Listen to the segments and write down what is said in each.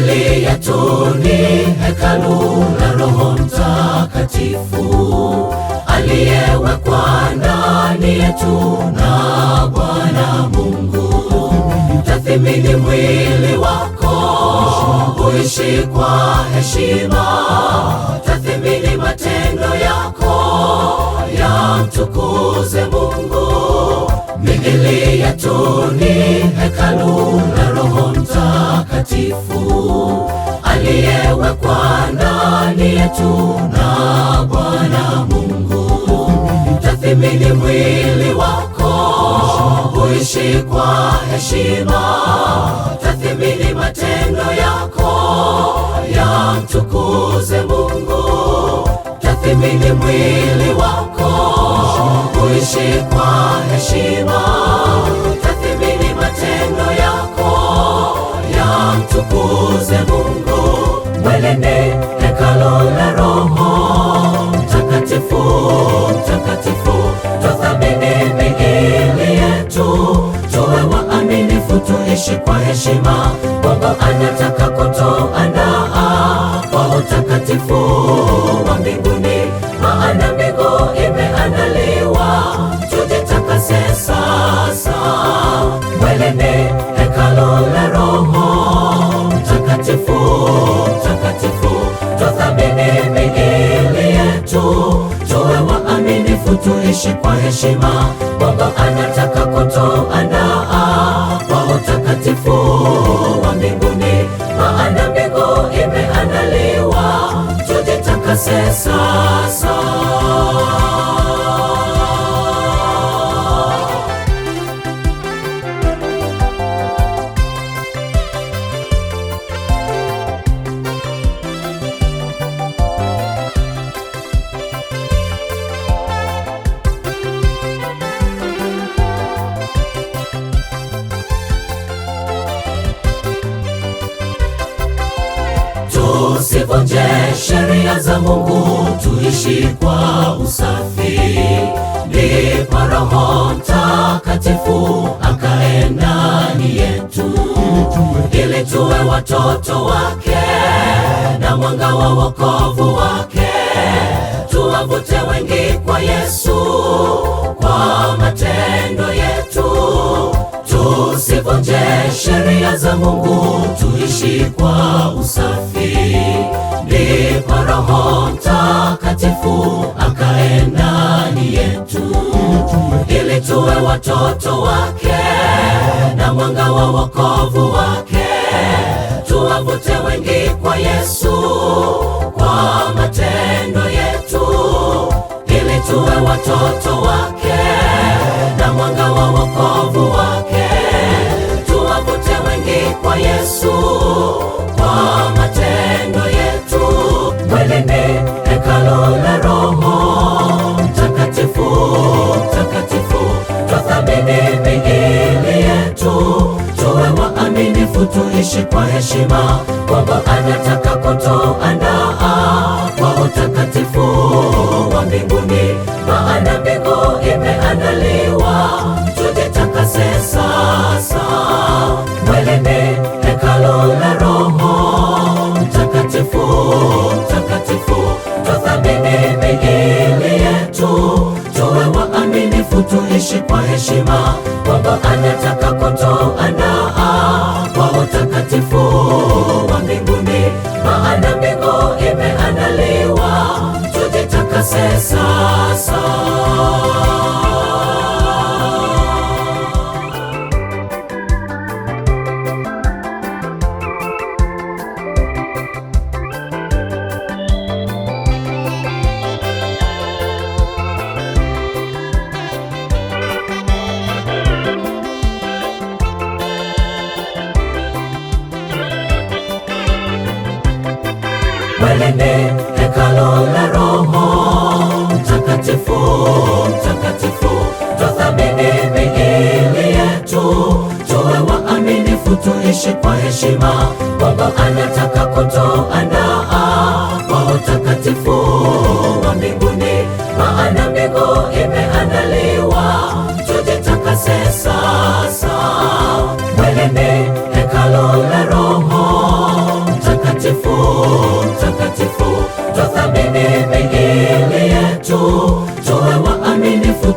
Miili yetu ni hekalu la Roho Mtakatifu aliyewekwa ndani yetu na Bwana Mungu. Tathmini mwili wako, uishi kwa heshima. Tathmini matendo yako, yamtukuze Mungu. Miili yetu ni hekalu la Roho Mtakatifu aliyewekwa ndani yetu na Bwana Mungu. Tathmini mwili wako, uishi kwa heshima. Tathmini matendo yako, yamtukuze Mungu. Tathmini mwili wako, uishi kwa heshima. Tathmini matendo yako, yamtukuze Mungu. Mwili ni hekalu la Roho Mtakatifu, Mtakatifu. Tuthamini miili yetu, tuwe waaminifu, tuishi kwa heshima. Mungu anataka kutuandaa kwa utakatifu wa mbinguni, maana mbingu imeandaliwa. Tujitakase sasa. Mwili ni hekalu la Roho Mtakatifu, Mtakatifu. Tuthamini miili yetu, tuwe waaminifu, tuishi kwa heshima. Mungu anataka kutuandaa kwa utakatifu wa mbinguni, maana mbingu imeandaliwa. Tujitakase sasa. Tusivunje sheria za Mungu, tuishi kwa usafi. Ndipo Roho Mtakatifu akae ndani yetu, ili tuwe watoto wake na mwanga wa wokovu wake. Tuwavute wengi kwa Yesu kwa matendo yetu. Tusivunje sheria za Mungu, tuishi kwa usafi. Ndipo Roho Mtakatifu akae ndani yetu, ili tuwe watoto wake na mwanga wa wokovu wake. Tuwavute wengi kwa Yesu kwa matendo yetu, ili tuwe watoto wake na mwanga wa wokovu wake. Tuwavute wengi kwa Yesu kwa matendo yetu. Mwili ni hekalu la Roho Mtakatifu, Mtakatifu. Tuthamini miili yetu, tuwe waaminifu, tuishi kwa heshima. Mungu anataka kutuandaa kwa utakatifu wa mbinguni, maana mbingu imeandaliwa. Tujitakase sasa. Mwili ni hekalu la Roho Mtakatifu, Mtakatifu. Tuthamini miili yetu, tuwe waaminifu, tuishi kwa heshima. Mungu anataka kutuandaa kwa utakatifu wa mbinguni, maana mbingu imeandaliwa. Tujitakase sasa. Mwili ni hekalu la Roho Mtakatifu, Mtakatifu. Tuthamini miili yetu, tuwe waaminifu, tuishi kwa heshima. Mungu anataka kutuandaa kwa utakatifu wa mbinguni, maana mbingu imeandaliwa. Tujitakase sasa. Mwili ni hekalu la Roho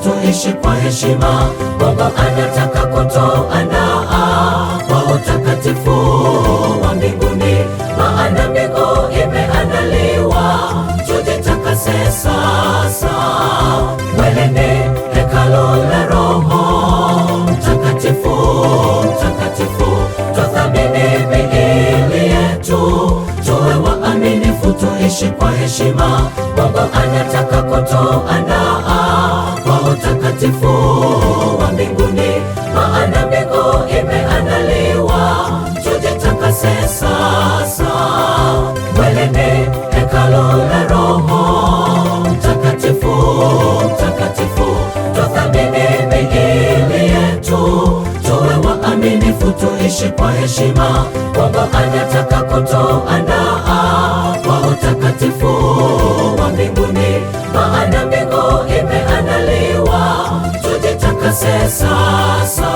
tuishi kwa heshima. Mungu anataka kutuandaa kwa utakatifu wa mbinguni, maana mbingu imeandaliwa. Tujitakase sasa, mwili ni hekalu la Roho Mtakatifu. Mtakatifu, tuthamini miili yetu, tuwe waaminifu, tuishi kwa heshima. Mungu anataka kutuandaa kwa utakatifu wa mbinguni, maana mbingu imeandaliwa. Tujitakase sasa, mwili ni hekalu la Roho Mtakatifu. Mtakatifu, tuthamini miili yetu, tuwe waaminifu, tuishi kwa heshima. Mungu anataka kutuandaa kwa utakatifu wa mbinguni, maana mbingu imeandaliwa. Tujitakase sasa.